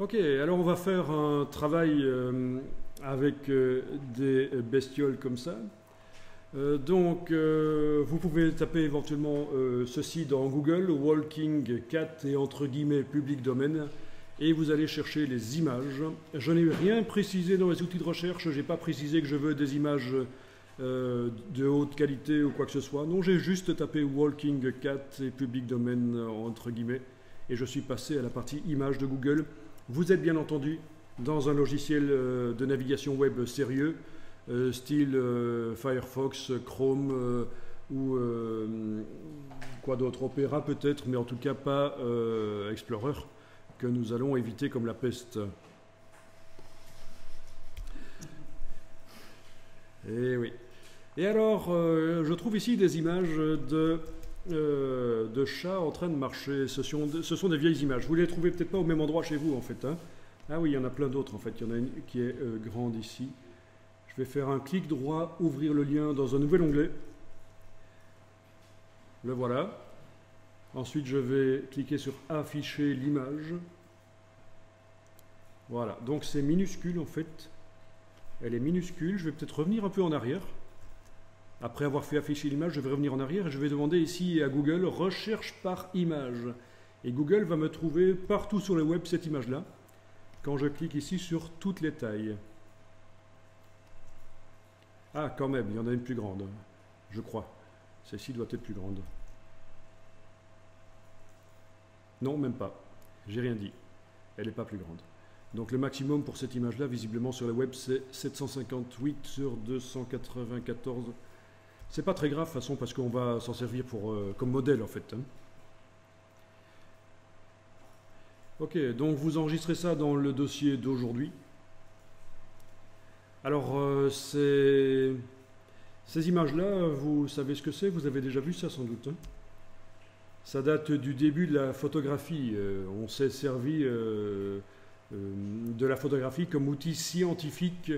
Ok, alors on va faire un travail avec des bestioles comme ça. Vous pouvez taper éventuellement ceci dans Google, Walking Cat et entre guillemets public domain, et vous allez chercher les images. Je n'ai rien précisé dans les outils de recherche, je n'ai pas précisé que je veux des images de haute qualité ou quoi que ce soit. Non, j'ai juste tapé Walking Cat et public domain entre guillemets, et je suis passé à la partie images de Google. Vous êtes bien entendu dans un logiciel de navigation web sérieux, style Firefox, Chrome ou quoi d'autre, Opera peut-être, mais en tout cas pas Explorer, que nous allons éviter comme la peste. Et oui. Et alors, je trouve ici des images de chats en train de marcher. Ce sont des vieilles images. Vous les trouvez peut-être pas au même endroit chez vous en fait. Hein. Ah oui, il y en a plein d'autres en fait. Il y en a une qui est grande ici. Je vais faire un clic droit, ouvrir le lien dans un nouvel onglet. Le voilà. Ensuite, je vais cliquer sur afficher l'image. Voilà, donc c'est minuscule en fait. Elle est minuscule. Je vais peut-être revenir un peu en arrière. Après avoir fait afficher l'image, je vais revenir en arrière et je vais demander ici à Google « Recherche par image ». Et Google va me trouver partout sur le web cette image-là, quand je clique ici sur « Toutes les tailles ». Ah, quand même, il y en a une plus grande, je crois. Celle-ci doit être plus grande. Non, même pas. J'ai rien dit. Elle n'est pas plus grande. Donc le maximum pour cette image-là, visiblement sur le web, c'est 758 sur 294. C'est pas très grave, de toute façon, parce qu'on va s'en servir comme modèle, en fait. Hein. Ok, donc vous enregistrez ça dans le dossier d'aujourd'hui. Alors, ces images-là, vous savez ce que c'est? Vous avez déjà vu ça, sans doute. Hein. Ça date du début de la photographie. On s'est servi de la photographie comme outil scientifique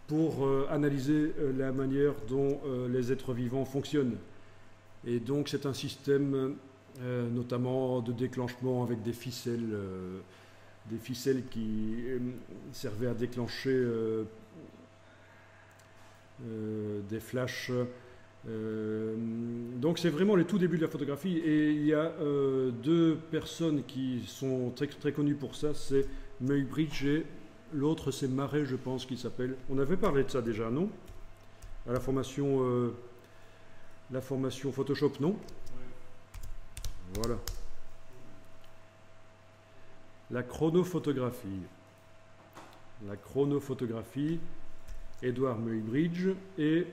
pour analyser la manière dont les êtres vivants fonctionnent. Et donc c'est un système notamment de déclenchement avec des ficelles qui servaient à déclencher des flashs. Donc c'est vraiment les tout débuts de la photographie et il y a deux personnes qui sont très, très connues pour ça, c'est Muybridge et l'autre, c'est Marais, je pense, qu'il s'appelle. On avait parlé de ça déjà, non? À la formation Photoshop, non? Oui. Voilà. La chronophotographie. La chronophotographie, Édouard Muybridge et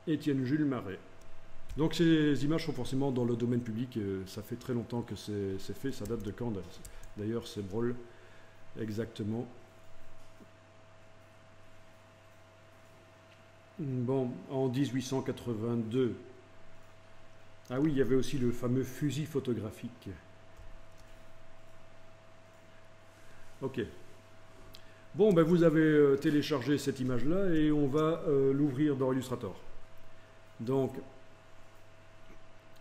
Étienne Jules Marais. Donc ces images sont forcément dans le domaine public. Ça fait très longtemps que c'est fait. Ça date de quand? D'ailleurs, c'est Brol, exactement. Bon, en 1882. Ah oui, il y avait aussi le fameux fusil photographique. Ok. Bon, ben vous avez téléchargé cette image-là et on va l'ouvrir dans Illustrator. Donc,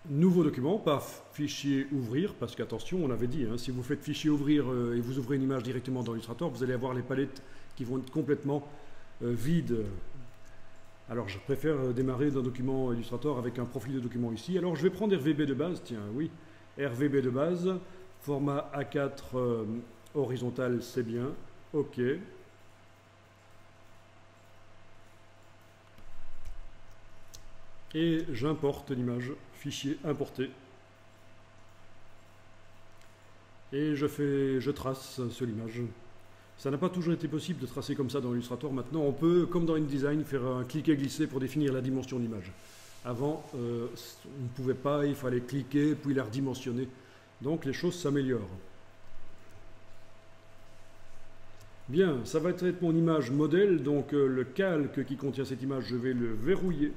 nouveau document, pas fichier ouvrir, parce qu'attention, on avait dit, hein, si vous faites fichier ouvrir et vous ouvrez une image directement dans Illustrator, vous allez avoir les palettes qui vont être complètement vides. Alors je préfère démarrer d'un document Illustrator avec un profil de document ici. Alors je vais prendre RVB de base, tiens, oui, RVB de base, format A4 horizontal, c'est bien, ok. Et j'importe l'image, fichier importé. Et je trace sur l'image. Ça n'a pas toujours été possible de tracer comme ça dans Illustrator. Maintenant, on peut, comme dans InDesign, faire un cliquer-glisser pour définir la dimension de l'image. Avant, on ne pouvait pas, il fallait cliquer, puis la redimensionner. Donc, les choses s'améliorent. Bien, ça va être mon image modèle. Donc, le calque qui contient cette image, je vais le verrouiller.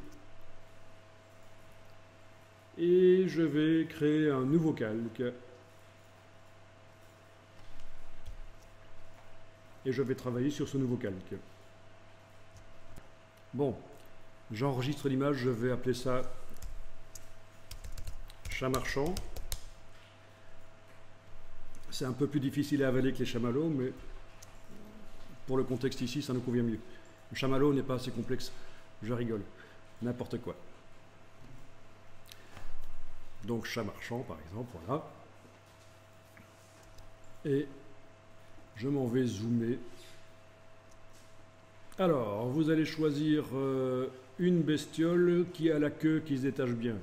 Et je vais créer un nouveau calque. Et je vais travailler sur ce nouveau calque. Bon, j'enregistre l'image, je vais appeler ça chat marchand. C'est un peu plus difficile à avaler que les chamallows, mais pour le contexte ici, ça nous convient mieux. Le chamallow n'est pas assez complexe. Je rigole. N'importe quoi. Donc chat marchand, par exemple, voilà. Et je m'en vais zoomer. Alors, vous allez choisir une bestiole qui a la queue qui se détache bien.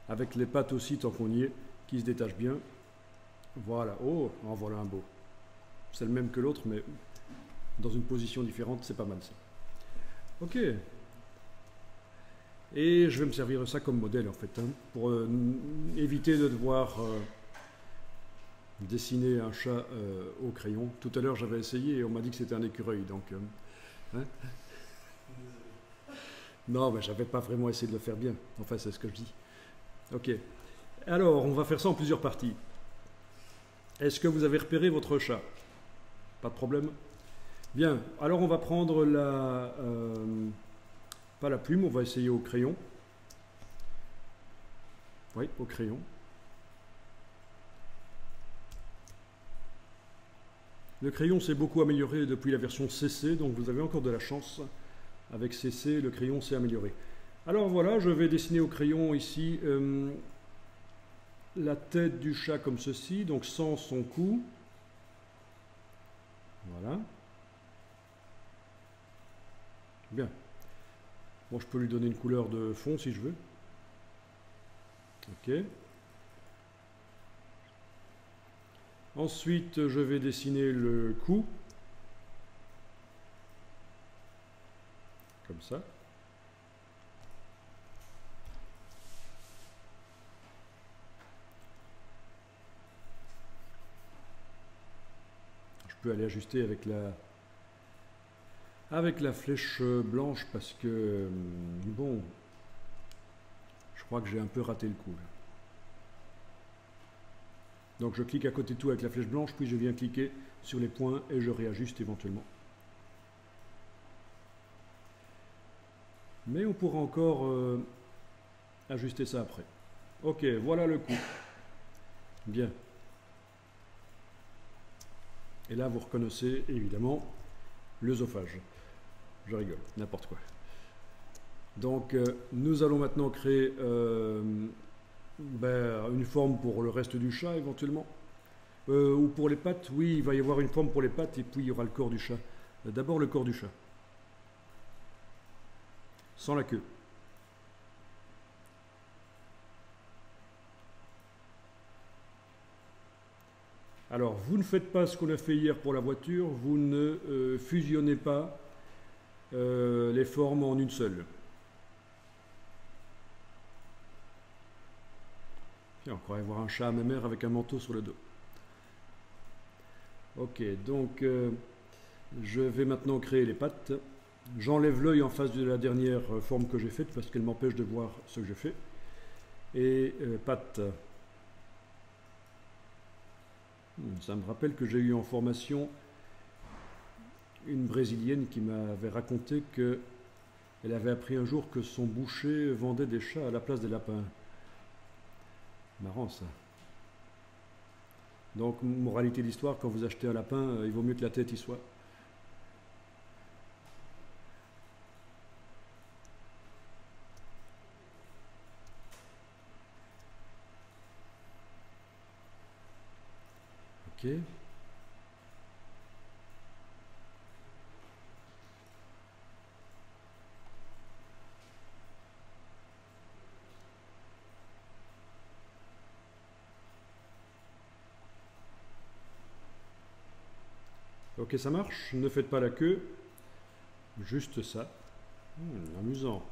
Avec les pattes aussi, tant qu'on y est, qui se détachent bien. Voilà. Oh, en voilà un beau. C'est le même que l'autre, mais dans une position différente, c'est pas mal ça. Ok. Et je vais me servir de ça comme modèle en fait, hein, pour éviter de devoir dessiner un chat au crayon. Tout à l'heure j'avais essayé et on m'a dit que c'était un écureuil, donc... hein. Non, mais j'avais pas vraiment essayé de le faire bien. Enfin, c'est ce que je dis. Ok. Alors, on va faire ça en plusieurs parties. Est-ce que vous avez repéré votre chat? Pas de problème? Bien. Alors, on va prendre la... pas la plume, on va essayer au crayon. Oui, au crayon. Le crayon s'est beaucoup amélioré depuis la version CC, donc vous avez encore de la chance. Avec CC, le crayon s'est amélioré. Alors voilà, je vais dessiner au crayon ici la tête du chat comme ceci, donc sans son cou. Voilà. Bien. Bon, je peux lui donner une couleur de fond si je veux. Ok. Ensuite, je vais dessiner le cou. Comme ça. Je peux aller ajuster avec la flèche blanche parce que, bon, je crois que j'ai un peu raté le coup. Donc je clique à côté de tout avec la flèche blanche, puis je viens cliquer sur les points et je réajuste éventuellement. Mais on pourra encore ajuster ça après. Ok, voilà le coup. Bien. Et là, vous reconnaissez évidemment l'œsophage. Je rigole, n'importe quoi. Donc, nous allons maintenant créer une forme pour le reste du chat, éventuellement. Ou pour les pattes, oui, il va y avoir une forme pour les pattes, et puis il y aura le corps du chat. D'abord le corps du chat. Sans la queue. Alors, vous ne faites pas ce qu'on a fait hier pour la voiture, vous ne fusionnez pas les formes en une seule. Tiens, on croirait voir un chat à mémère avec un manteau sur le dos. Ok, donc je vais maintenant créer les pattes. J'enlève l'œil en face de la dernière forme que j'ai faite parce qu'elle m'empêche de voir ce que je fais. Et pattes. Ça me rappelle que j'ai eu en formation une brésilienne qui m'avait raconté qu'elle avait appris un jour que son boucher vendait des chats à la place des lapins. Marrant ça. Donc, moralité d'histoire, quand vous achetez un lapin, il vaut mieux que la tête y soit. Ok. Ok, ça marche. Ne faites pas la queue. Juste ça. Amusant.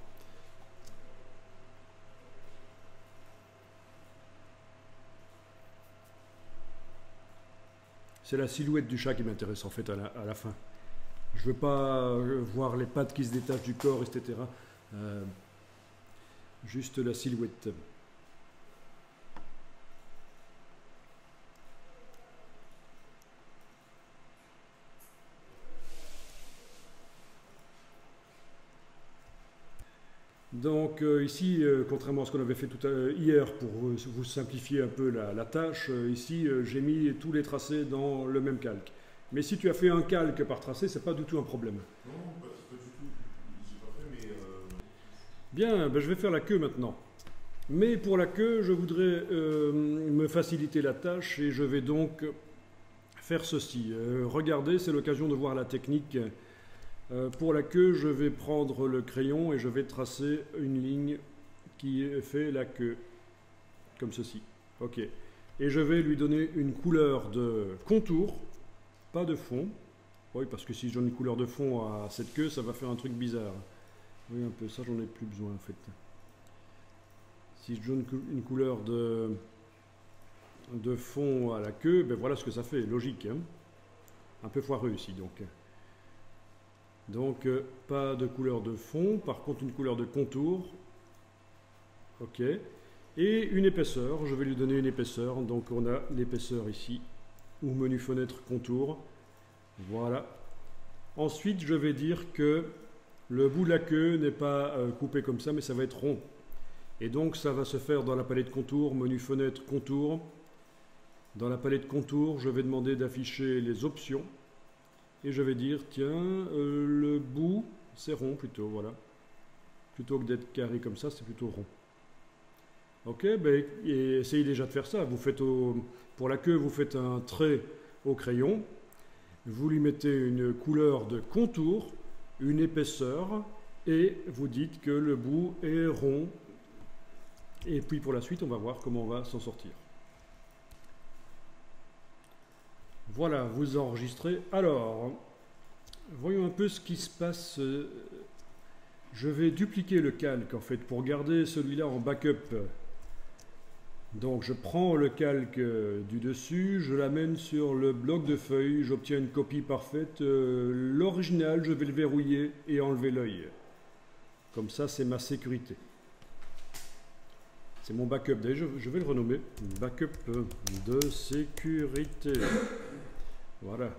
C'est la silhouette du chat qui m'intéresse en fait à la fin. Je veux pas voir les pattes qui se détachent du corps, etc. Juste la silhouette. Donc ici, contrairement à ce qu'on avait fait hier pour vous simplifier un peu la tâche, ici j'ai mis tous les tracés dans le même calque. Mais si tu as fait un calque par tracé, c'est pas du tout un problème. Non, pas du tout. J'ai pas fait, mais... Bien, ben, je vais faire la queue maintenant. Mais pour la queue, je voudrais me faciliter la tâche et je vais donc faire ceci. Regardez, c'est l'occasion de voir la technique. Pour la queue, je vais prendre le crayon et je vais tracer une ligne qui fait la queue, comme ceci. Ok. Et je vais lui donner une couleur de contour, pas de fond. Oui, parce que si je donne une couleur de fond à cette queue, ça va faire un truc bizarre. Oui, un peu ça, j'en ai plus besoin en fait. Si je donne une couleur de fond à la queue, ben voilà ce que ça fait, logique. Hein, un peu foireux ici donc. Donc, pas de couleur de fond, par contre une couleur de contour. Ok. Et une épaisseur, je vais lui donner une épaisseur. Donc on a l'épaisseur ici, ou menu fenêtre contour. Voilà. Ensuite, je vais dire que le bout de la queue n'est pas coupé comme ça, mais ça va être rond. Et donc ça va se faire dans la palette contour, menu fenêtre contour. Dans la palette contour, je vais demander d'afficher les options. Et je vais dire, tiens, le bout, c'est rond plutôt, voilà. Plutôt que d'être carré comme ça, c'est plutôt rond. Ok, ben, et essayez déjà de faire ça. Vous faites pour la queue, vous faites un trait au crayon. Vous lui mettez une couleur de contour, une épaisseur, et vous dites que le bout est rond. Et puis pour la suite, on va voir comment on va s'en sortir. Voilà, vous enregistrez. Alors, voyons un peu ce qui se passe. Je vais dupliquer le calque en fait pour garder celui-là en backup. Donc je prends le calque du dessus, je l'amène sur le bloc de feuilles, j'obtiens une copie parfaite. L'original, je vais le verrouiller et enlever l'œil. Comme ça, c'est ma sécurité. C'est mon backup. D'ailleurs, je vais le renommer. Backup de sécurité. Voilà.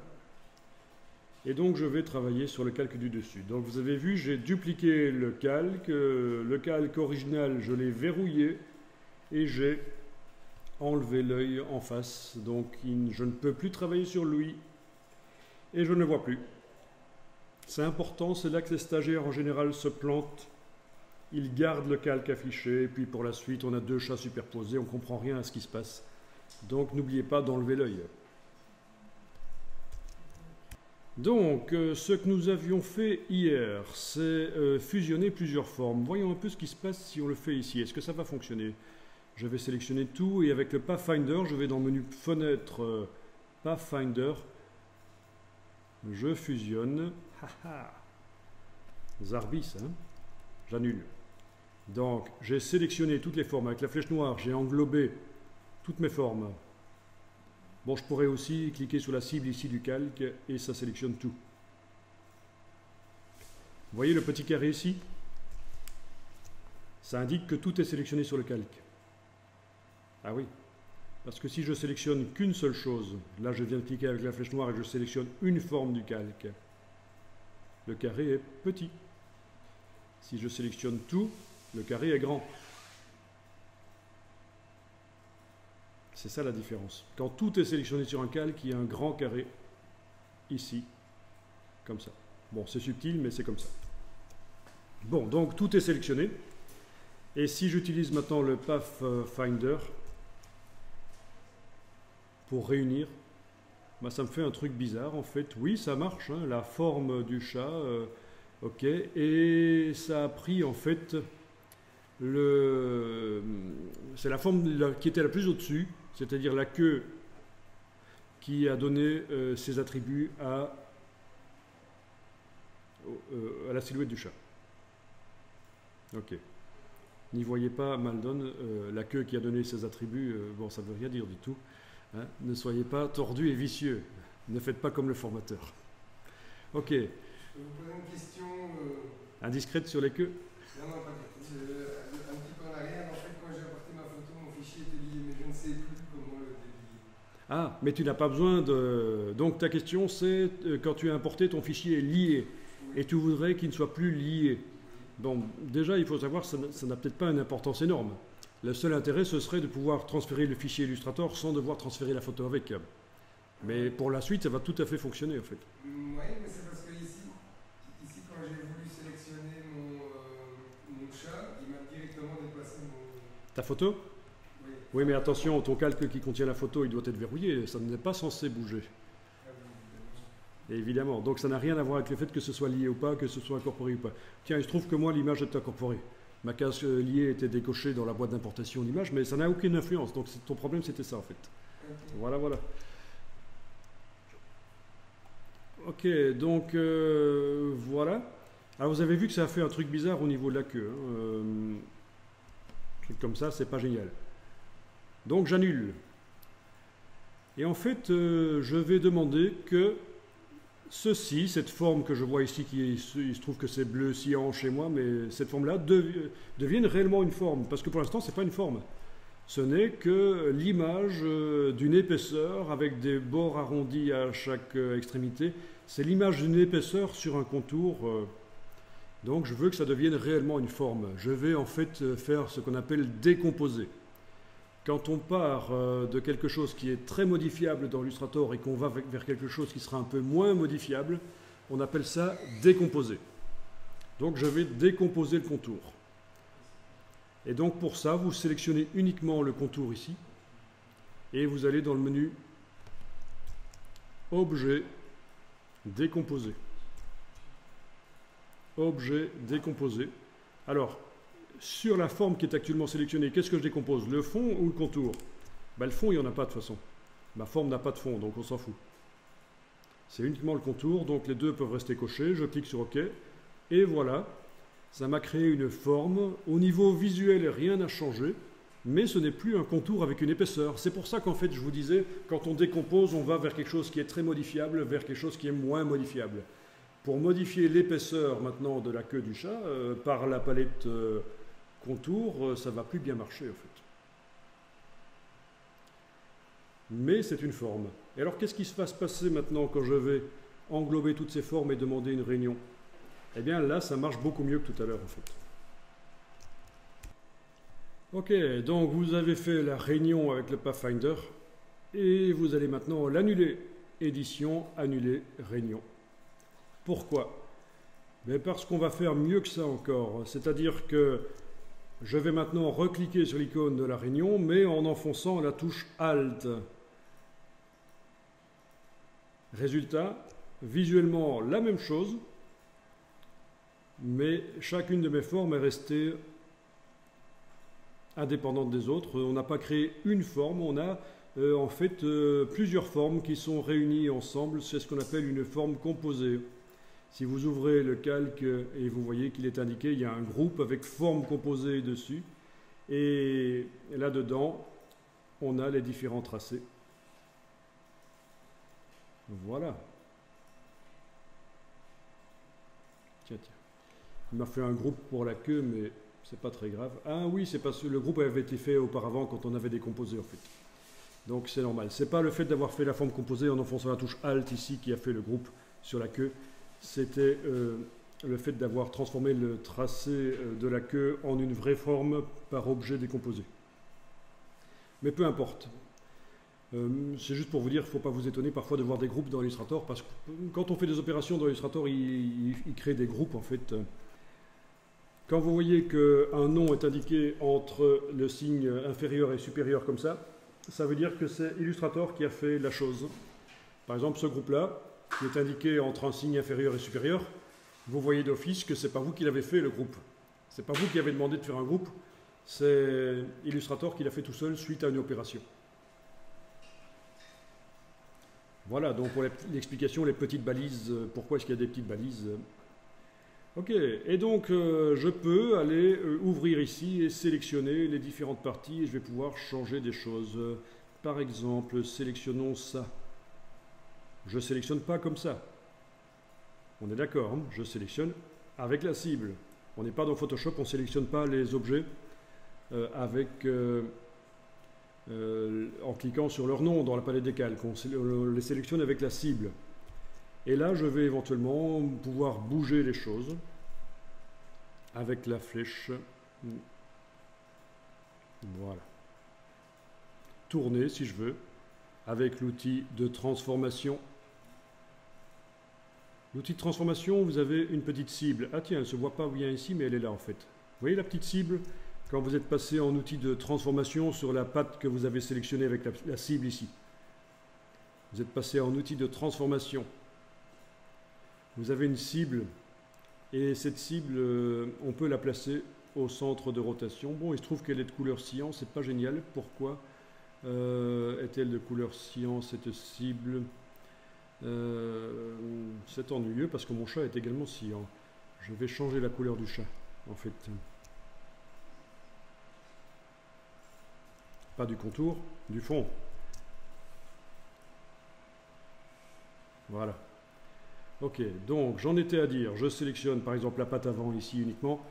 Et donc, je vais travailler sur le calque du dessus. Donc, vous avez vu, j'ai dupliqué le calque. Le calque original, je l'ai verrouillé. Et j'ai enlevé l'œil en face. Donc, je ne peux plus travailler sur lui. Et je ne le vois plus. C'est important, c'est là que les stagiaires, en général, se plantent. Ils gardent le calque affiché. Et puis, pour la suite, on a deux chats superposés. On ne comprend rien à ce qui se passe. Donc, n'oubliez pas d'enlever l'œil. Donc, ce que nous avions fait hier, c'est fusionner plusieurs formes. Voyons un peu ce qui se passe si on le fait ici. Est-ce que ça va fonctionner? Je vais sélectionner tout et avec le Pathfinder, je vais dans le menu Fenêtre Pathfinder. Je fusionne. Zarbis, hein? J'annule. Donc, j'ai sélectionné toutes les formes. Avec la flèche noire, j'ai englobé toutes mes formes. Bon, je pourrais aussi cliquer sur la cible ici du calque et ça sélectionne tout. Vous voyez le petit carré ici? Ça indique que tout est sélectionné sur le calque. Ah oui, parce que si je sélectionne qu'une seule chose, là je viens de cliquer avec la flèche noire et je sélectionne une forme du calque, le carré est petit. Si je sélectionne tout, le carré est grand. C'est ça la différence. Quand tout est sélectionné sur un calque, il y a un grand carré ici, comme ça. Bon, c'est subtil, mais c'est comme ça. Bon, donc tout est sélectionné. Et si j'utilise maintenant le Pathfinder pour réunir, bah, ça me fait un truc bizarre en fait. Oui, ça marche, hein, la forme du chat, ok. Et ça a pris en fait c'est la forme qui était la plus au-dessus, c'est-à-dire la queue qui a donné ses attributs à la silhouette du chat. Ok. N'y voyez pas Maldon, la queue qui a donné ses attributs, bon ça ne veut rien dire du tout. Hein, ne soyez pas tordu et vicieux. Ne faites pas comme le formateur. Ok. Je peux vous poser une question indiscrète sur les queues? Non, non, pas du tout. Un petit peu en arrière, en fait, quand j'ai apporté ma photo, mon fichier était lié, mais je ne sais plus comment le délier. Ah, mais tu n'as pas besoin de... Donc ta question c'est, quand tu as importé, ton fichier est lié, et tu voudrais qu'il ne soit plus lié. Bon, déjà, il faut savoir que ça n'a peut-être pas une importance énorme. Le seul intérêt, ce serait de pouvoir transférer le fichier Illustrator sans devoir transférer la photo avec. Mais pour la suite, ça va tout à fait fonctionner, en fait. Oui, mais c'est parce que ici quand j'ai voulu sélectionner mon chat, il m'a directement déplacé mon... Ta photo? Oui. Oui, mais attention, ton calque qui contient la photo, il doit être verrouillé. Ça n'est pas censé bouger. Ah oui, Et évidemment. Donc ça n'a rien à voir avec le fait que ce soit lié ou pas, que ce soit incorporé ou pas. Tiens, il se trouve que moi, l'image est incorporée. Ma case liée était décochée dans la boîte d'importation d'image, mais ça n'a aucune influence. Donc ton problème, c'était ça, en fait. okay. Voilà, voilà. Ok, donc voilà. Alors vous avez vu que ça a fait un truc bizarre au niveau de la queue. Hein. Un truc comme ça, c'est pas génial. Donc j'annule. Et en fait, je vais demander que ceci, cette forme que je vois ici, il se trouve que c'est bleu cyan chez moi, mais cette forme-là devienne réellement une forme. Parce que pour l'instant, c'est pas une forme. Ce n'est que l'image d'une épaisseur avec des bords arrondis à chaque extrémité. C'est l'image d'une épaisseur sur un contour. Donc je veux que ça devienne réellement une forme. Je vais en fait faire ce qu'on appelle décomposer. Quand on part de quelque chose qui est très modifiable dans Illustrator et qu'on va vers quelque chose qui sera un peu moins modifiable, on appelle ça décomposer. Donc je vais décomposer le contour. Et donc pour ça, vous sélectionnez uniquement le contour ici et vous allez dans le menu Objet, Décomposer. Objet, Décomposer. Alors, sur la forme qui est actuellement sélectionnée, qu'est-ce que je décompose? Le fond ou le contour? Ben, le fond, il n'y en a pas de toute façon. Ma forme n'a pas de fond, donc on s'en fout. C'est uniquement le contour, donc les deux peuvent rester cochés. Je clique sur OK et voilà. Ça m'a créé une forme. Au niveau visuel, rien n'a changé, mais ce n'est plus un contour avec une épaisseur. C'est pour ça qu'en fait, je vous disais, quand on décompose, on va vers quelque chose qui est très modifiable, vers quelque chose qui est moins modifiable. Pour modifier l'épaisseur maintenant de la queue du chat, par la palette contour, ça ne va plus bien marcher en fait. Mais c'est une forme. Et alors, qu'est-ce qui va se passer maintenant quand je vais englober toutes ces formes et demander une réunion? Eh bien là, ça marche beaucoup mieux que tout à l'heure en fait. Ok, donc vous avez fait la réunion avec le Pathfinder et vous allez maintenant l'annuler. Édition, annuler, réunion. Pourquoi? Mais parce qu'on va faire mieux que ça encore. C'est-à-dire que je vais maintenant recliquer sur l'icône de la réunion, mais en enfonçant la touche Alt. Résultat, visuellement la même chose, mais chacune de mes formes est restée indépendante des autres. On n'a pas créé une forme, on a en fait plusieurs formes qui sont réunies ensemble. C'est ce qu'on appelle une forme composée. Si vous ouvrez le calque et vous voyez qu'il est indiqué, il y a un groupe avec forme composée dessus. Et là-dedans, on a les différents tracés. Voilà. Tiens. Il m'a fait un groupe pour la queue, mais c'est pas très grave. Ah oui, c'est parce que le groupe avait été fait auparavant quand on avait décomposé en fait. Donc c'est normal. C'est pas le fait d'avoir fait la forme composée en enfonçant la touche Alt ici qui a fait le groupe sur la queue. C'était le fait d'avoir transformé le tracé de la queue en une vraie forme par objet décomposé. Mais peu importe. C'est juste pour vous dire, il ne faut pas vous étonner parfois de voir des groupes dans Illustrator, parce que quand on fait des opérations dans Illustrator, il crée des groupes en fait. Quand vous voyez qu'un nom est indiqué entre le signe inférieur et supérieur comme ça veut dire que c'est Illustrator qui a fait la chose. Par exemple, ce groupe-là, qui est indiqué entre un signe inférieur et supérieur, vous voyez d'office que ce n'est pas vous qui l'avez fait, le groupe. Ce n'est pas vous qui avez demandé de faire un groupe, c'est Illustrator qui l'a fait tout seul suite à une opération. Voilà, donc pour l'explication, les petites balises, pourquoi est-ce qu'il y a des petites balises. Ok, et donc je peux aller ouvrir ici et sélectionner les différentes parties et je vais pouvoir changer des choses. Par exemple, sélectionnons ça. Je ne sélectionne pas comme ça. On est d'accord, hein? Je sélectionne avec la cible. On n'est pas dans Photoshop, on ne sélectionne pas les objets en cliquant sur leur nom dans la palette des calques. On les sélectionne avec la cible. Et là, je vais éventuellement pouvoir bouger les choses. avec la flèche. Voilà. Tourner si je veux, avec l'outil de transformation. L'outil de transformation, vous avez une petite cible. Ah tiens, elle ne se voit pas bien ici, mais elle est là en fait. Vous voyez la petite cible? Quand vous êtes passé en outil de transformation sur la patte que vous avez sélectionnée avec la cible ici. Vous êtes passé en outil de transformation. Vous avez une cible, et cette cible, on peut la placer au centre de rotation. Bon, il se trouve qu'elle est de couleur cyan, c'est pas génial. Pourquoi est-elle de couleur cyan, cette cible? C'est ennuyeux parce que mon chat est également cyan. Je vais changer la couleur du chat, en fait. Pas du contour, du fond. Voilà. Ok, donc j'en étais à dire, je sélectionne par exemple la patte avant ici uniquement.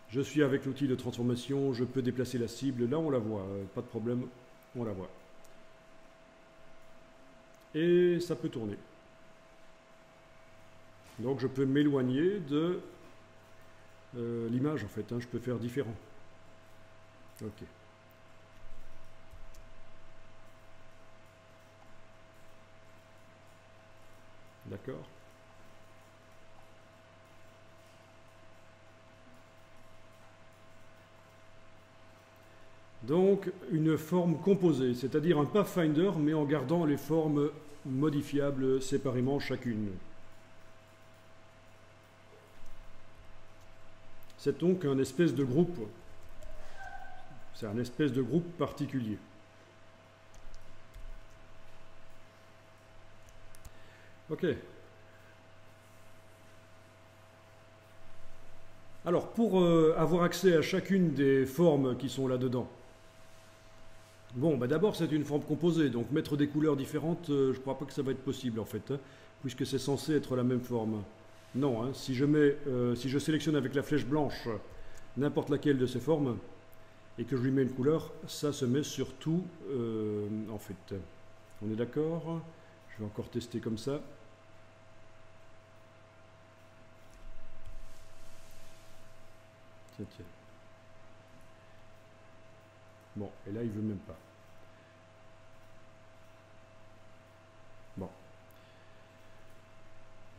Je suis avec l'outil de transformation, je peux déplacer la cible, là on la voit, pas de problème, on la voit. Et ça peut tourner. Donc je peux m'éloigner de l'image en fait, hein, je peux faire différent. Ok. D'accord. Donc, une forme composée, c'est-à-dire un pathfinder, mais en gardant les formes modifiables séparément chacune. C'est donc un espèce de groupe. C'est un espèce de groupe particulier. Ok. Alors, pour avoir accès à chacune des formes qui sont là-dedans, bon, bah d'abord c'est une forme composée, donc mettre des couleurs différentes, je ne crois pas que ça va être possible en fait, hein, puisque c'est censé être la même forme. Non, hein, si je sélectionne avec la flèche blanche n'importe laquelle de ces formes, et que je lui mets une couleur, ça se met sur tout, en fait. On est d'accord? Je vais encore tester comme ça. Tiens. Bon, et là il veut même pas. Bon.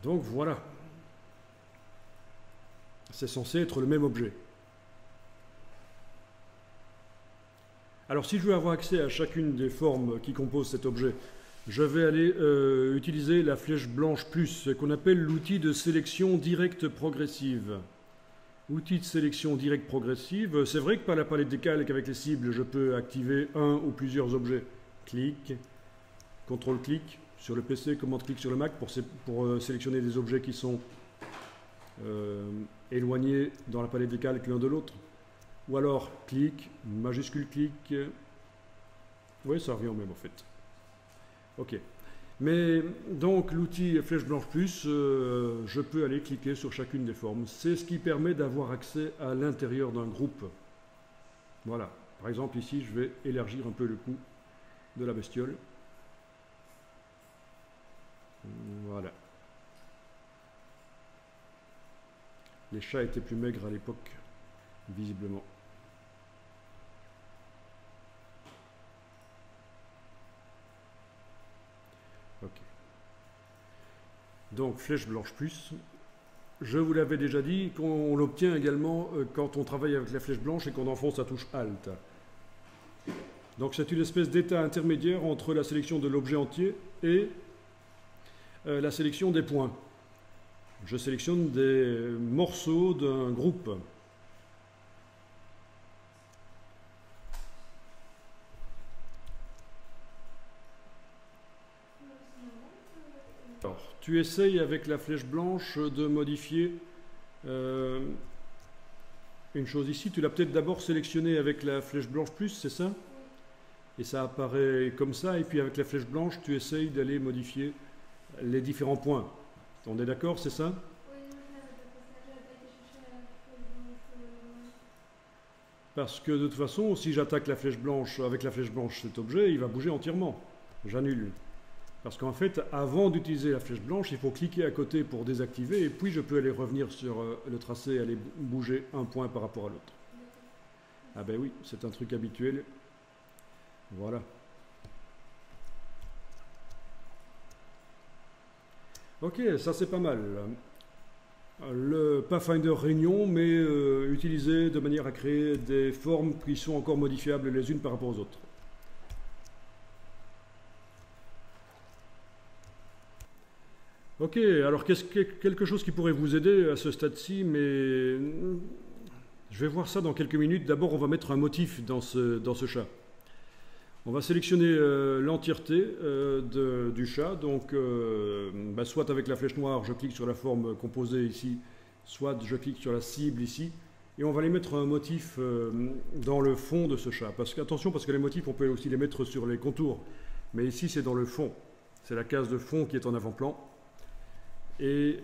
Donc voilà. C'est censé être le même objet. Alors si je veux avoir accès à chacune des formes qui composent cet objet, je vais aller utiliser la flèche blanche plus, qu'on appelle l'outil de sélection directe progressive. Outil de sélection directe progressive. C'est vrai que par la palette des calques avec les cibles, je peux activer un ou plusieurs objets. Clic, CTRL-clic sur le PC, commande-clic sur le Mac pour sélectionner des objets qui sont éloignés dans la palette des calques l'un de l'autre. Ou alors clic, majuscule clic. Oui, ça revient au même en fait. Ok. Mais donc l'outil flèche blanche plus, je peux aller cliquer sur chacune des formes. C'est ce qui permet d'avoir accès à l'intérieur d'un groupe. Voilà. Par exemple ici, je vais élargir un peu le cou de la bestiole. Voilà. Les chats étaient plus maigres à l'époque, visiblement. Ok. Donc flèche blanche plus. Je vous l'avais déjà dit qu'on l'obtient également quand on travaille avec la flèche blanche et qu'on enfonce la touche Alt. Donc c'est une espèce d'état intermédiaire entre la sélection de l'objet entier et la sélection des points. Je sélectionne des morceaux d'un groupe. Alors, tu essayes avec la flèche blanche de modifier une chose ici. Tu l'as peut-être d'abord sélectionné avec la flèche blanche plus, c'est ça? Et ça apparaît comme ça. Et puis avec la flèche blanche, tu essayes d'aller modifier les différents points. On est d'accord, c'est ça? Parce que de toute façon, si j'attaque la flèche blanche avec la flèche blanche cet objet, il va bouger entièrement. J'annule. Parce qu'en fait, avant d'utiliser la flèche blanche, il faut cliquer à côté pour désactiver, et puis je peux aller revenir sur le tracé et aller bouger un point par rapport à l'autre. Ah ben oui, c'est un truc habituel. Voilà. Ok, ça c'est pas mal. Le Pathfinder Réunion, mais utilisé de manière à créer des formes qui sont encore modifiables les unes par rapport aux autres. Ok, alors quelque chose qui pourrait vous aider à ce stade-ci, mais je vais voir ça dans quelques minutes. D'abord, on va mettre un motif dans ce chat. On va sélectionner l'entièreté du chat, donc soit avec la flèche noire, je clique sur la forme composée ici, soit je clique sur la cible ici, et on va aller mettre un motif dans le fond de ce chat. Attention, parce que les motifs, on peut aussi les mettre sur les contours, mais ici c'est dans le fond, c'est la case de fond qui est en avant-plan, et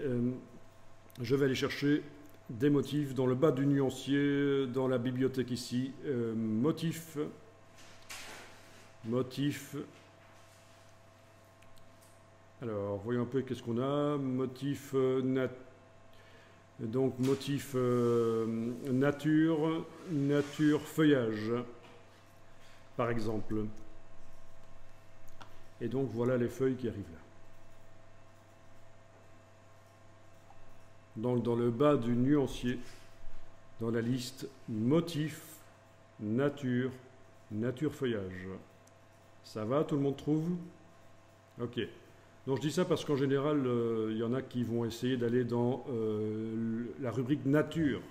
je vais aller chercher des motifs dans le bas du nuancier, dans la bibliothèque ici, motif. Alors, voyons un peu qu'est-ce qu'on a. Motif nature, feuillage, par exemple. Et donc, voilà les feuilles qui arrivent là. Donc, dans le bas du nuancier, dans la liste motif, nature, feuillage. Ça va, tout le monde trouve? Ok. Donc je dis ça parce qu'en général, il y en a qui vont essayer d'aller dans la rubrique nature.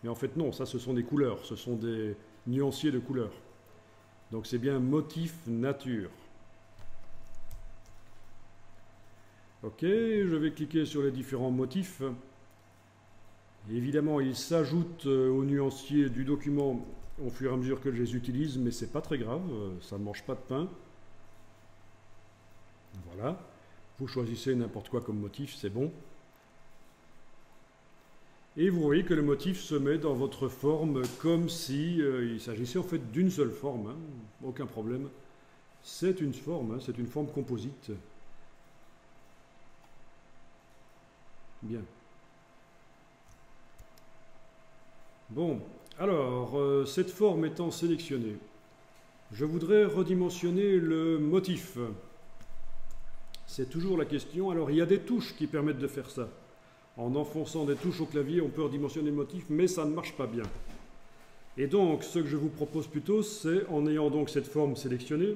Mais en fait non, ça ce sont des couleurs, ce sont des nuanciers de couleurs. Donc c'est bien motif nature. Ok, je vais cliquer sur les différents motifs. Évidemment, ils s'ajoutent aux nuanciers du document au fur et à mesure que je les utilise, mais c'est pas très grave, ça ne mange pas de pain. Voilà, vous choisissez n'importe quoi comme motif, c'est bon. Et vous voyez que le motif se met dans votre forme comme si il s'agissait en fait d'une seule forme, hein, aucun problème. C'est une forme, hein, c'est une forme composite. Bien. Bon. Alors, cette forme étant sélectionnée, je voudrais redimensionner le motif. C'est toujours la question. Alors, il y a des touches qui permettent de faire ça. En enfonçant des touches au clavier, on peut redimensionner le motif, mais ça ne marche pas bien. Et donc, ce que je vous propose plutôt, c'est, en ayant donc cette forme sélectionnée,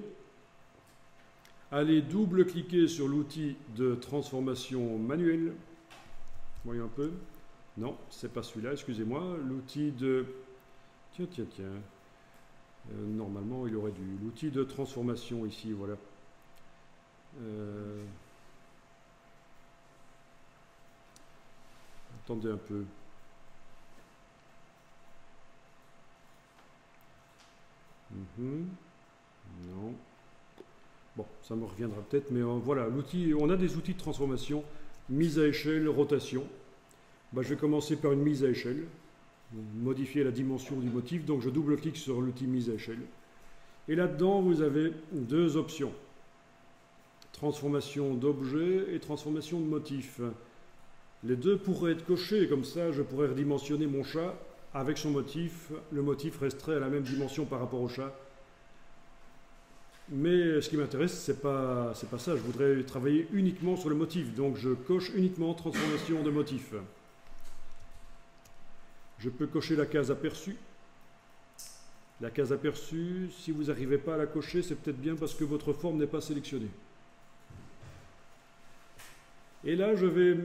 aller double-cliquer sur l'outil de transformation manuelle. Voyons un peu. Non, c'est pas celui-là, excusez-moi. L'outil de... Tiens. Normalement, il aurait dû. L'outil de transformation ici, voilà. Attendez un peu. Non. Bon, ça me reviendra peut-être, mais voilà, l'outil. On a des outils de transformation, mise à échelle, rotation. Je vais commencer par une mise à échelle. Modifier la dimension du motif, donc je double-clique sur l'outil mise à échelle. Et là-dedans, vous avez deux options. Transformation d'objet et transformation de motif. Les deux pourraient être cochés, comme ça je pourrais redimensionner mon chat avec son motif. Le motif resterait à la même dimension par rapport au chat. Mais ce qui m'intéresse, c'est pas ça. Je voudrais travailler uniquement sur le motif, donc je coche uniquement transformation de motif. Je peux cocher la case aperçue. La case aperçue, si vous n'arrivez pas à la cocher, c'est peut-être bien parce que votre forme n'est pas sélectionnée. Et là, je vais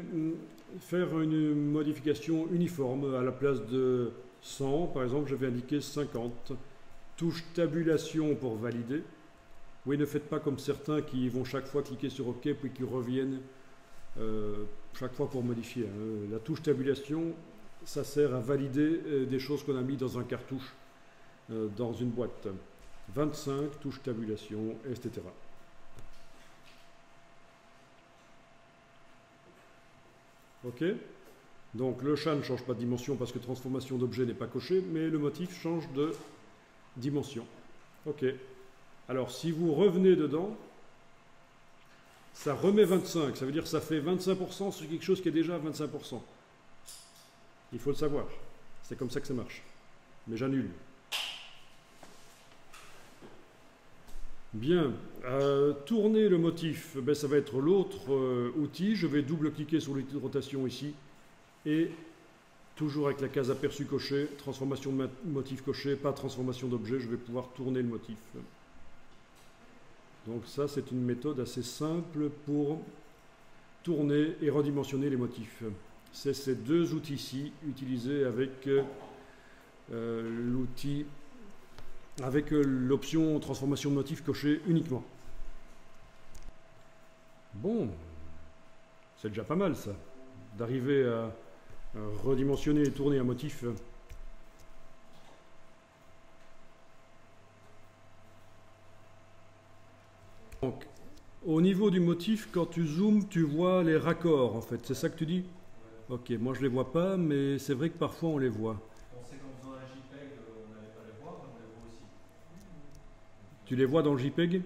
faire une modification uniforme. À la place de 100, par exemple, je vais indiquer 50. Touche tabulation pour valider. Oui, ne faites pas comme certains qui vont chaque fois cliquer sur OK puis qui reviennent chaque fois pour modifier. Hein. La touche tabulation, ça sert à valider des choses qu'on a mis dans un cartouche, dans une boîte. 25, touche tabulation, etc. Ok? Donc le chat ne change pas de dimension parce que transformation d'objet n'est pas coché, mais le motif change de dimension. Ok. Alors si vous revenez dedans, ça remet 25. Ça veut dire que ça fait 25% sur quelque chose qui est déjà à 25%. Il faut le savoir. C'est comme ça que ça marche. Mais j'annule. Bien. Tourner le motif, ben, ça va être l'autre outil. Je vais double-cliquer sur l'outil de rotation ici. Et toujours avec la case aperçu coché, transformation de motif coché, pas transformation d'objet, je vais pouvoir tourner le motif. Donc ça, c'est une méthode assez simple pour tourner et redimensionner les motifs. C'est ces deux outils-ci utilisés avec l'option transformation de motif coché uniquement. Bon, c'est déjà pas mal ça, d'arriver à redimensionner et tourner un motif. Donc, au niveau du motif, quand tu zoomes, tu vois les raccords en fait, c'est ça que tu dis? Ok, moi je les vois pas, mais c'est vrai que parfois on les voit. On sait qu'en faisant un JPEG, on n'allait pas les voir, mais on les voit aussi. Tu les vois dans le JPEG? Ouais.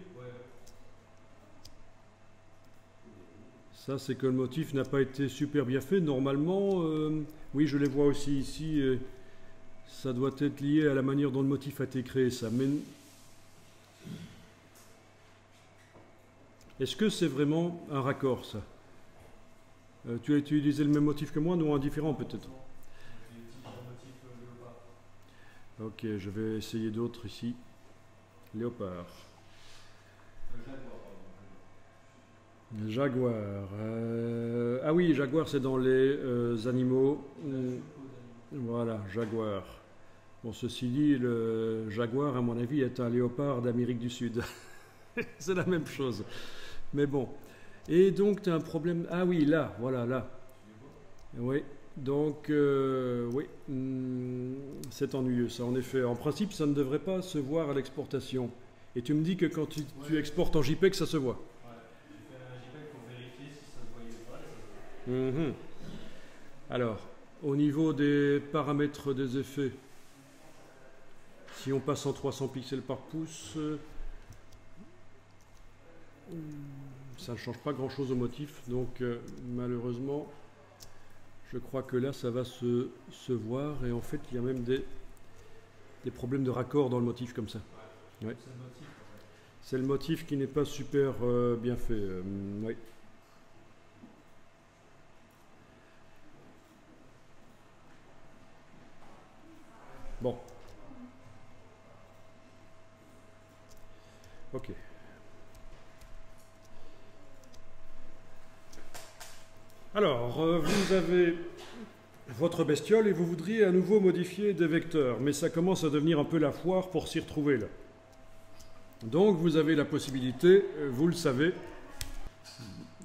Ça, c'est que le motif n'a pas été super bien fait. Normalement, oui, je les vois aussi ici. Ça doit être lié à la manière dont le motif a été créé, ça. Mais est-ce que c'est vraiment un raccord, ça? Tu as utilisé le même motif que moi, ou un différent peut-être? J'ai utilisé un motif léopard. Ok, je vais essayer d'autres ici. Léopard. Jaguar, pardon. Jaguar. Ah oui, jaguar, c'est dans les animaux. Voilà, jaguar. Bon, ceci dit, le jaguar, à mon avis, est un léopard d'Amérique du Sud. C'est la même chose. Mais bon. Et donc, tu as un problème. Ah oui, là, voilà, là. Oui. Donc, oui, c'est ennuyeux ça, en effet. En principe, ça ne devrait pas se voir à l'exportation. Et tu me dis que quand tu exportes en JPEG, ça se voit. Ouais, j'ai fait un JPEG pour vérifier si ça se voyait pas. Et ça se voit. Alors, au niveau des paramètres des effets, si on passe en 300 pixels par pouce, ça ne change pas grand-chose au motif. Donc, malheureusement, je crois que là, ça va se voir. Et en fait, il y a même des problèmes de raccord dans le motif comme ça. Ouais. C'est le motif, en fait. C'est le motif qui n'est pas super bien fait. Oui. Bon. Ok. Alors, vous avez votre bestiole et vous voudriez à nouveau modifier des vecteurs, mais ça commence à devenir un peu la foire pour s'y retrouver là. Donc vous avez la possibilité, vous le savez,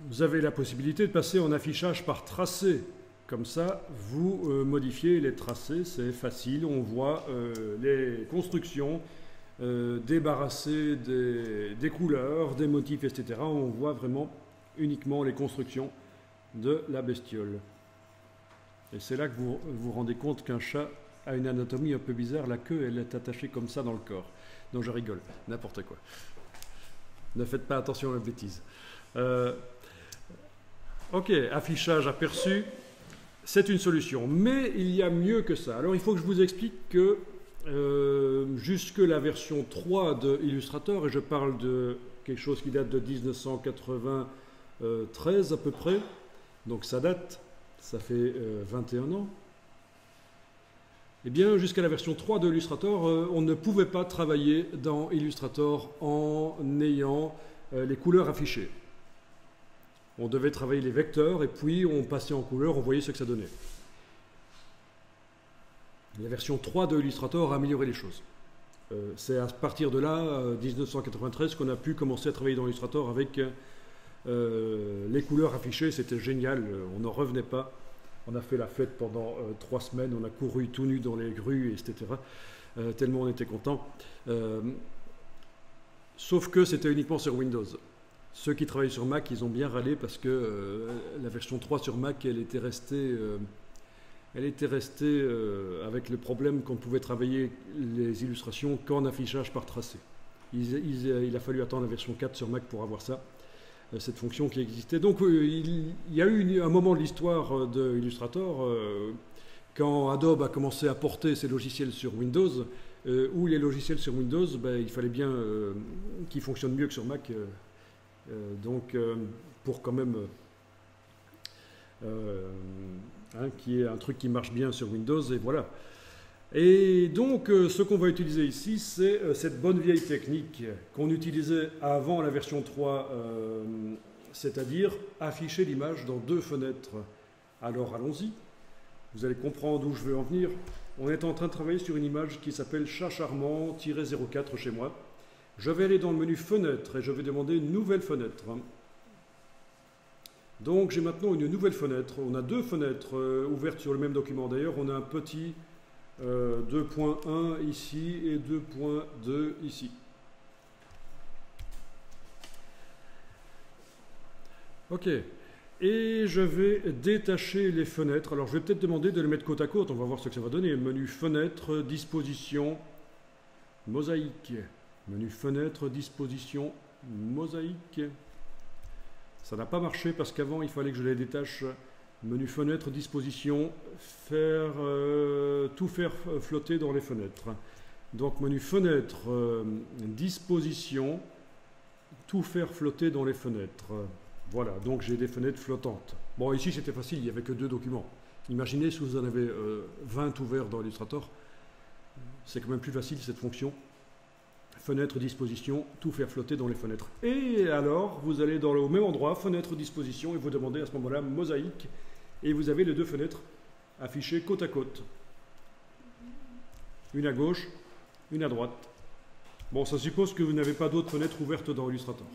vous avez la possibilité de passer en affichage par tracé. Comme ça, vous modifiez les tracés, c'est facile, on voit les constructions, débarrasser des couleurs, des motifs, etc. On voit vraiment uniquement les constructions de la bestiole. Et c'est là que vous vous rendez compte qu'un chat a une anatomie un peu bizarre, la queue elle est attachée comme ça dans le corps. Non, je rigole, n'importe quoi. Ne faites pas attention aux bêtises. Ok, affichage aperçu, c'est une solution, mais il y a mieux que ça. Alors il faut que je vous explique que jusque la version 3 de Illustrator, et je parle de quelque chose qui date de 1993 à peu près, donc ça date, ça fait 21 ans. Eh bien, jusqu'à la version 3 de Illustrator, on ne pouvait pas travailler dans Illustrator en ayant les couleurs affichées. On devait travailler les vecteurs et puis on passait en couleur, on voyait ce que ça donnait. La version 3 de Illustrator a amélioré les choses. C'est à partir de là, 1993, qu'on a pu commencer à travailler dans Illustrator avec les couleurs affichées. C'était génial, on n'en revenait pas. On a fait la fête pendant 3 semaines, on a couru tout nu dans les grues, etc. Tellement on était contents. Sauf que c'était uniquement sur Windows. Ceux qui travaillent sur Mac, ils ont bien râlé parce que la version 3 sur Mac, elle était restée avec le problème qu'on pouvait travailler les illustrations qu'en affichage par tracé. Il a fallu attendre la version 4 sur Mac pour avoir ça. cette fonction qui existait. Donc il y a eu un moment de l'histoire de Illustrator quand Adobe a commencé à porter ses logiciels sur Windows, où les logiciels sur Windows, il fallait bien qu'ils fonctionnent mieux que sur Mac. Donc pour quand même qu'il y ait un truc qui marche bien sur Windows, et voilà. Et donc, ce qu'on va utiliser ici, c'est cette bonne vieille technique qu'on utilisait avant la version 3, c'est-à-dire afficher l'image dans deux fenêtres. Alors, allons-y. Vous allez comprendre où je veux en venir. On est en train de travailler sur une image qui s'appelle Chat Charmant-04 chez moi. Je vais aller dans le menu Fenêtre et je vais demander Nouvelle fenêtre. Donc, j'ai maintenant une nouvelle fenêtre. On a deux fenêtres ouvertes sur le même document. D'ailleurs, on a un petit 2.1 ici et 2.2 ici. Ok. Et je vais détacher les fenêtres. Alors je vais peut-être demander de les mettre côte à côte. On va voir ce que ça va donner. Menu fenêtre, disposition, mosaïque. Menu fenêtre, disposition, mosaïque. Ça n'a pas marché parce qu'avant il fallait que je les détache. Menu fenêtre, disposition, tout faire flotter dans les fenêtres. Donc menu fenêtre, disposition, tout faire flotter dans les fenêtres. Voilà, donc j'ai des fenêtres flottantes. Bon, ici c'était facile, il n'y avait que deux documents. Imaginez si vous en avez 20 ouverts dans Illustrator. C'est quand même plus facile cette fonction. Fenêtre, disposition, tout faire flotter dans les fenêtres. Et alors, vous allez au même endroit, fenêtre, disposition, et vous demandez à ce moment-là mosaïque, et vous avez les deux fenêtres affichées côte à côte. Une à gauche, une à droite. Bon, ça suppose que vous n'avez pas d'autres fenêtres ouvertes dans Illustrator.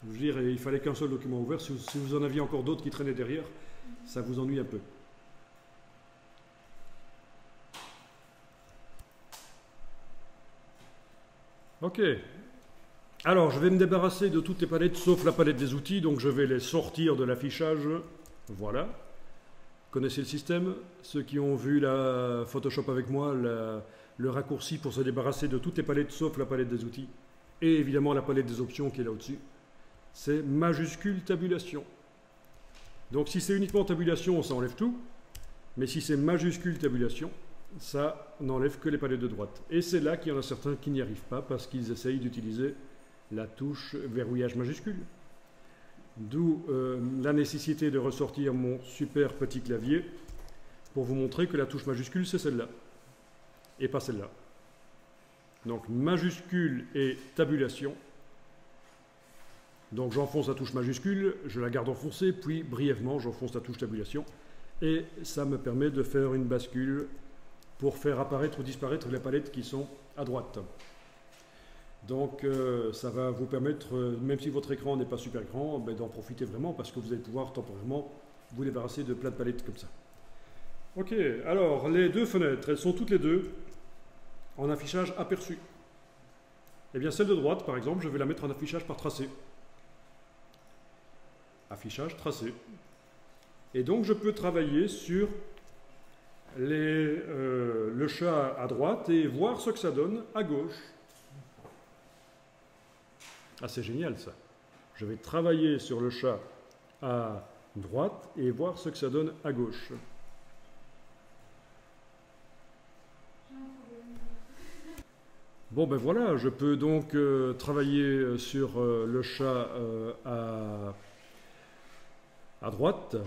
Je veux dire, il fallait qu'un seul document ouvert. Si vous en aviez encore d'autres qui traînaient derrière, ça vous ennuie un peu. Ok. Alors, je vais me débarrasser de toutes les palettes, sauf la palette des outils, donc je vais les sortir de l'affichage. Voilà. Vous connaissez le système? Ceux qui ont vu la Photoshop avec moi, le raccourci pour se débarrasser de toutes les palettes, sauf la palette des outils. Et évidemment la palette des options qui est là au-dessus. C'est majuscule tabulation. Donc si c'est uniquement tabulation, ça enlève tout. Mais si c'est majuscule tabulation, ça n'enlève que les palettes de droite. Et c'est là qu'il y en a certains qui n'y arrivent pas parce qu'ils essayent d'utiliser la touche verrouillage majuscule. D'où la nécessité de ressortir mon super petit clavier pour vous montrer que la touche majuscule, c'est celle-là. Et pas celle-là. Donc majuscule et tabulation. Donc j'enfonce la touche majuscule, je la garde enfoncée, puis brièvement j'enfonce la touche tabulation. Et ça me permet de faire une bascule pour faire apparaître ou disparaître les palettes qui sont à droite. Donc ça va vous permettre, même si votre écran n'est pas super grand, d'en profiter vraiment parce que vous allez pouvoir temporairement vous débarrasser de plein de palettes comme ça. Ok, alors les deux fenêtres, elles sont toutes les deux en affichage aperçu. Eh bien celle de droite, par exemple, je vais la mettre en affichage par tracé. Affichage tracé. Et donc je peux travailler sur le chat à droite et voir ce que ça donne à gauche. Ah, c'est génial ça. Je vais travailler sur le chat à droite et voir ce que ça donne à gauche. Bon ben voilà, je peux donc travailler sur le chat à droite,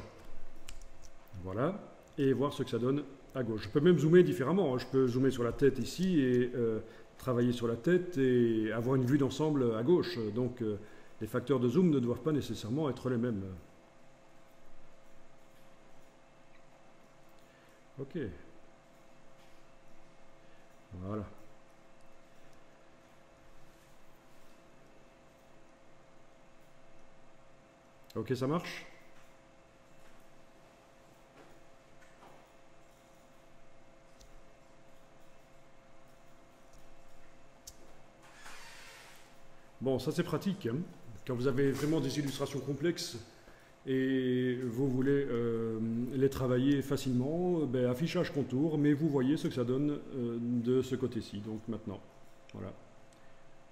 voilà, et voir ce que ça donne à gauche. Je peux même zoomer différemment, hein. Je peux zoomer sur la tête ici et travailler sur la tête et avoir une vue d'ensemble à gauche. Donc les facteurs de zoom ne doivent pas nécessairement être les mêmes. Ok. Voilà. Ok, ça marche? Bon, ça c'est pratique, hein. Quand vous avez vraiment des illustrations complexes et vous voulez les travailler facilement, affichage contour, mais vous voyez ce que ça donne de ce côté-ci, donc maintenant. Voilà.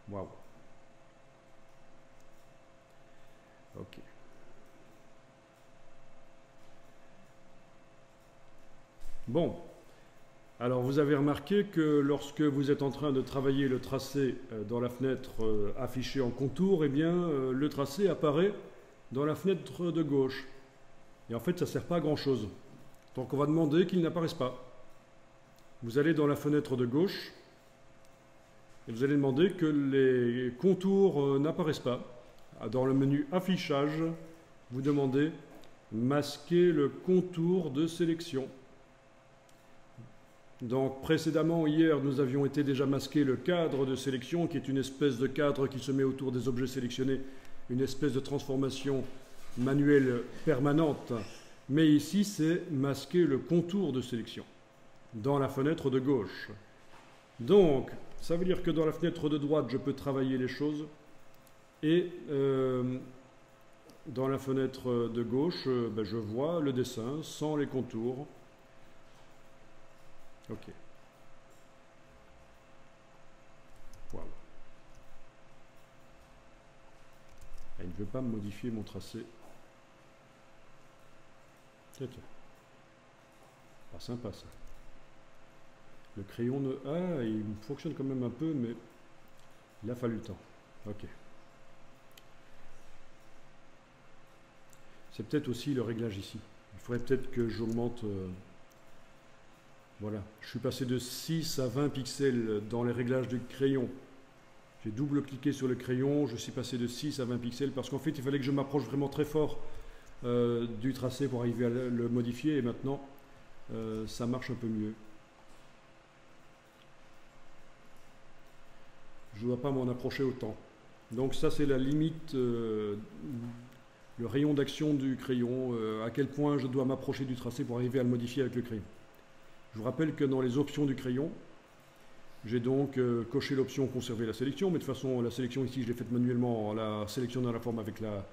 Waouh. Ok. Bon. Alors vous avez remarqué que lorsque vous êtes en train de travailler le tracé dans la fenêtre affichée en contour, eh bien le tracé apparaît dans la fenêtre de gauche. Et en fait ça ne sert pas à grand chose. Donc on va demander qu'il n'apparaisse pas. Vous allez dans la fenêtre de gauche et vous allez demander que les contours n'apparaissent pas. Dans le menu affichage, vous demandez masquer le contour de sélection. Donc précédemment, hier, nous avions été déjà masqué le cadre de sélection, qui est une espèce de cadre qui se met autour des objets sélectionnés, une espèce de transformation manuelle permanente. Mais ici, c'est masquer le contour de sélection, dans la fenêtre de gauche. Donc, ça veut dire que dans la fenêtre de droite, je peux travailler les choses, et dans la fenêtre de gauche, je vois le dessin sans les contours. Ok. Voilà. Et il ne veut pas me modifier mon tracé. Tiens, tiens. Pas sympa ça. Le crayon ne... Ah, il fonctionne quand même un peu, mais il a fallu le temps. Ok. C'est peut-être aussi le réglage ici. Il faudrait peut-être que j'augmente... Voilà, je suis passé de 6 à 20 pixels dans les réglages du crayon. J'ai double-cliqué sur le crayon, je suis passé de 6 à 20 pixels parce qu'en fait, il fallait que je m'approche vraiment très fort du tracé pour arriver à le modifier et maintenant, ça marche un peu mieux. Je ne dois pas m'en approcher autant. Donc ça, c'est la limite, le rayon d'action du crayon, à quel point je dois m'approcher du tracé pour arriver à le modifier avec le crayon. Je vous rappelle que dans les options du crayon, j'ai donc coché l'option conserver la sélection, mais de toute façon la sélection ici je l'ai faite manuellement en la sélectionnant la forme avec la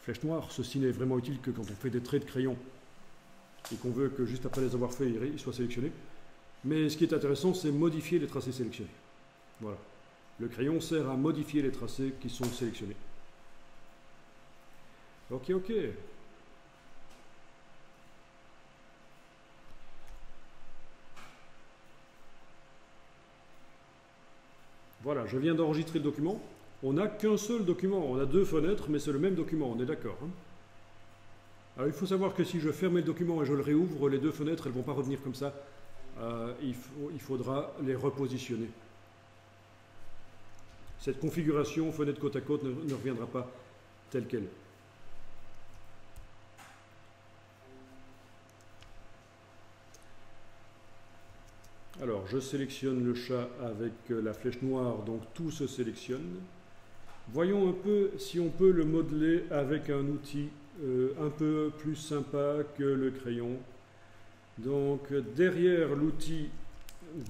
flèche noire. Ceci n'est vraiment utile que quand on fait des traits de crayon et qu'on veut que juste après les avoir faits, ils soient sélectionnés. Mais ce qui est intéressant, c'est modifier les tracés sélectionnés. Voilà. Le crayon sert à modifier les tracés qui sont sélectionnés. Ok, ok. Voilà, je viens d'enregistrer le document. On n'a qu'un seul document. On a deux fenêtres, mais c'est le même document. On est d'accord, hein? Alors, il faut savoir que si je ferme le document et je le réouvre, les deux fenêtres, elles ne vont pas revenir comme ça. Il faudra les repositionner. Cette configuration, fenêtre côte à côte, ne reviendra pas telle qu'elle. Alors, je sélectionne le chat avec la flèche noire, donc tout se sélectionne. Voyons un peu si on peut le modeler avec un outil un peu plus sympa que le crayon. Donc, derrière l'outil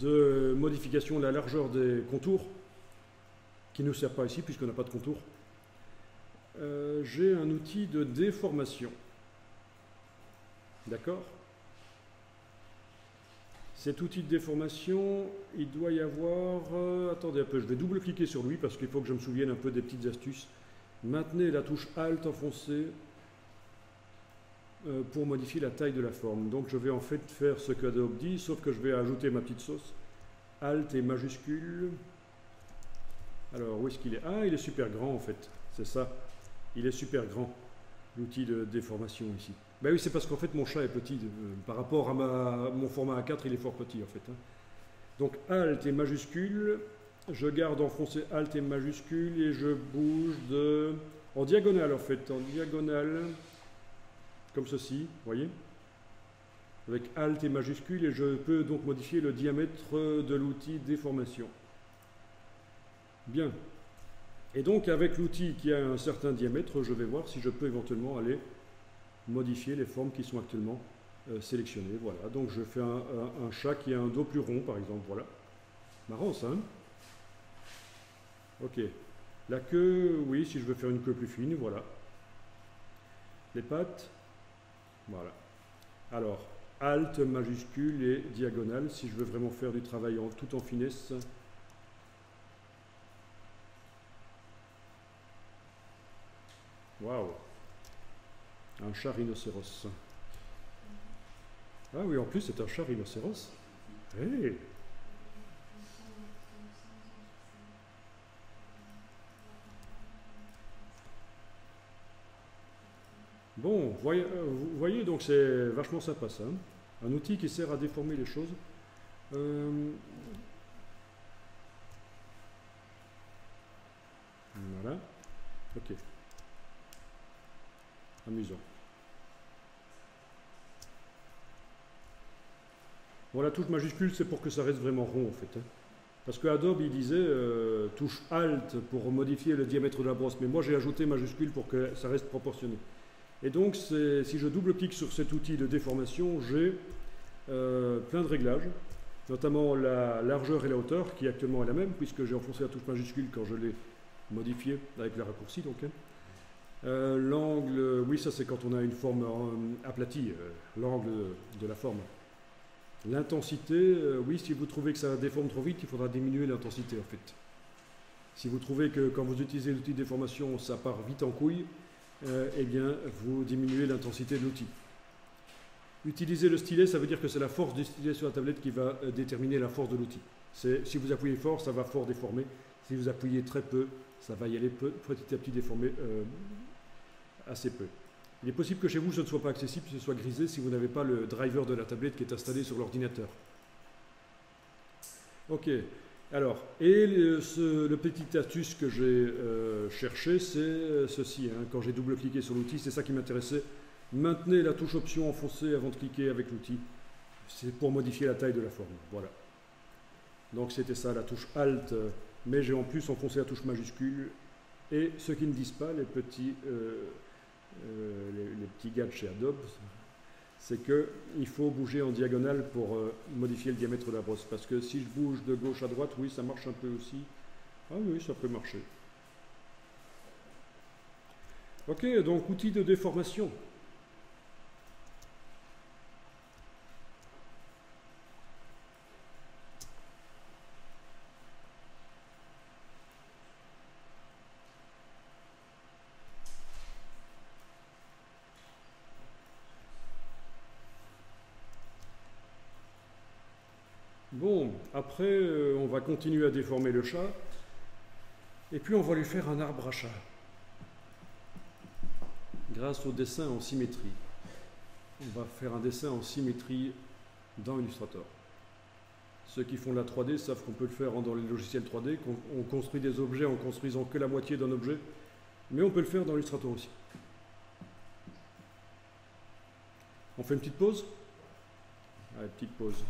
de modification de la largeur des contours, qui ne nous sert pas ici puisqu'on n'a pas de contour, j'ai un outil de déformation. D'accord ? Cet outil de déformation, il doit y avoir... attendez un peu, je vais double-cliquer sur lui parce qu'il faut que je me souvienne un peu des petites astuces. Maintenez la touche Alt enfoncée pour modifier la taille de la forme. Donc je vais en fait faire ce qu'Adobe dit, sauf que je vais ajouter ma petite sauce. Alt et majuscule. Alors, où est-ce qu'il est? Ah, il est super grand en fait, c'est ça. Il est super grand, l'outil de déformation ici. Ben oui, c'est parce qu'en fait mon chat est petit, par rapport à mon format A4, il est fort petit en fait. Hein. Donc Alt et majuscule, je garde enfoncé Alt et majuscule et je bouge en diagonale en fait, en diagonale, comme ceci, vous voyez, avec Alt et majuscule et je peux donc modifier le diamètre de l'outil déformation. Bien. Et donc avec l'outil qui a un certain diamètre, je vais voir si je peux éventuellement aller modifier les formes qui sont actuellement sélectionnées. Voilà, donc je fais un chat qui a un dos plus rond par exemple, voilà. Marrant ça, hein? Ok. La queue, oui, si je veux faire une queue plus fine, voilà. Les pattes, voilà. Alors, Alt majuscule et diagonale, si je veux vraiment faire du travail tout en finesse. Waouh. Un chat rhinocéros. Ah oui, en plus, c'est un chat rhinocéros. Hey. Bon, vous voyez, donc c'est vachement sympa ça. Hein. Un outil qui sert à déformer les choses. Voilà. Ok. Amusant. Bon, la touche majuscule, c'est pour que ça reste vraiment rond en fait. Hein. Parce que Adobe, il disait touche Alt pour modifier le diamètre de la brosse. Mais moi, j'ai ajouté majuscule pour que ça reste proportionné. Et donc, si je double-clique sur cet outil de déformation, j'ai plein de réglages, notamment la largeur et la hauteur, qui actuellement est la même, puisque j'ai enfoncé la touche majuscule quand je l'ai modifié avec le raccourci. Donc, hein. L'angle, oui, ça c'est quand on a une forme aplatie, l'angle de la forme. L'intensité, oui, si vous trouvez que ça déforme trop vite, il faudra diminuer l'intensité en fait. Si vous trouvez que quand vous utilisez l'outil de déformation, ça part vite en couille, eh bien, vous diminuez l'intensité de l'outil. Utiliser le stylet, ça veut dire que c'est la force du stylet sur la tablette qui va déterminer la force de l'outil. Si vous appuyez fort, ça va fort déformer. Si vous appuyez très peu, ça va y aller petit à petit déformer assez peu. Il est possible que chez vous, ce ne soit pas accessible, ce soit grisé si vous n'avez pas le driver de la tablette qui est installé sur l'ordinateur. Ok. Alors, et le petit astuce que j'ai cherché, c'est ceci. Hein. Quand j'ai double-cliqué sur l'outil, c'est ça qui m'intéressait. Maintenez la touche option enfoncée avant de cliquer avec l'outil. C'est pour modifier la taille de la forme. Voilà. Donc c'était ça, la touche Alt, mais j'ai en plus enfoncé la touche majuscule. Et ceux qui ne disent pas, les petits gadgets chez Adobe, c'est qu'il faut bouger en diagonale pour modifier le diamètre de la brosse. Parce que si je bouge de gauche à droite, oui, ça marche un peu aussi. Ah oui, ça peut marcher. Ok, donc outil de déformation. Bon, après, on va continuer à déformer le chat, et puis on va lui faire un arbre à chat, grâce au dessin en symétrie. On va faire un dessin en symétrie dans Illustrator. Ceux qui font la 3D savent qu'on peut le faire dans les logiciels 3D, qu'on construit des objets en construisant que la moitié d'un objet, mais on peut le faire dans Illustrator aussi. On fait une petite pause? Allez, petite pause.